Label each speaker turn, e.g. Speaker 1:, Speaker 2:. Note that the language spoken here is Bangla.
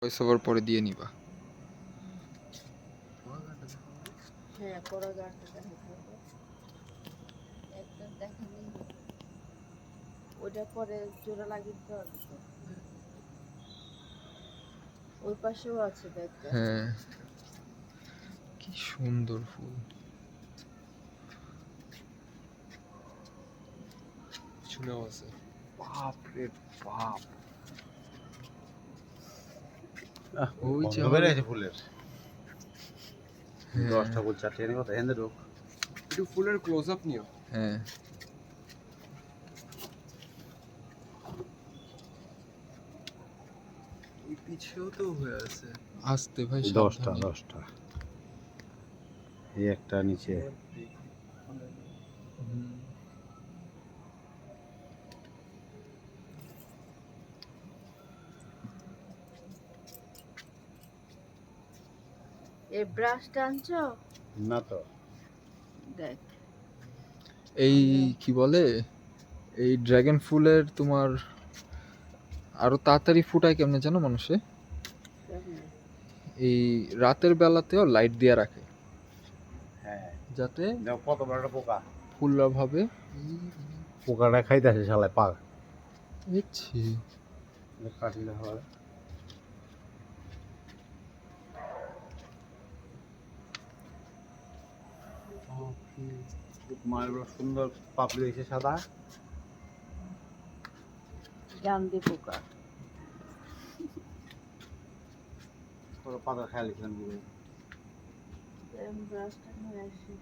Speaker 1: ভয়েস ওভার পরে দিয়ে নিবা।
Speaker 2: হ্যাঁ, পরে গানটা দেখাতে হবে। একটা দেখালেই হবে। ওইটা পরে জোড়া লাগিয়ে দিতে হবে তো। ওই পাশেও আছে দেখ।
Speaker 1: হ্যাঁ, কি সুন্দর ফুল। পিছনেও আছে। বাপ রে বাপ, ওই যে
Speaker 3: গন্ধ বেড়ে আছে ফুলের।
Speaker 1: হ্যাঁ।
Speaker 3: 10টা ফুল 4টে এনে কথা হেন্দে ঢোক।
Speaker 1: একটু ফুলের ক্লোজ আপ নিও। হ্যাঁ, ওই পিছেও তো হয়ে আছে। আস্তে ভাই,
Speaker 3: 10টা
Speaker 1: সাবধানে।
Speaker 3: 10টা। এই একটা নিচে।
Speaker 1: হুম।
Speaker 2: এই ব্রাশটা আনছো?
Speaker 3: না তো।
Speaker 2: দেখ,
Speaker 1: এই কি বলে, এই ড্রাগন ফুলের তোমার আরো তাড়াতাড়ি ফুটায় কেমনে জানো মানুষে?
Speaker 2: কেমনে?
Speaker 1: এই রাতের বেলাতেও লাইট দিয়ে রাখে,
Speaker 3: হ্যাঁ,
Speaker 1: যাতে
Speaker 3: দেখো কত বড় একটা পোকা।
Speaker 1: ফুলরা ভাবে
Speaker 3: পোকাটা খাইতেছে শালায় পা।
Speaker 1: ইচ্ছি।
Speaker 3: কাটলে হয়। মায়ের বড় সুন্দর পাপড়ি হয়েছে সাদা।
Speaker 2: গান্ধী পোকা।
Speaker 3: পুরো পাতা খেয়াল ছিলাম।
Speaker 2: ব্রাশটা নিয়ে আসি।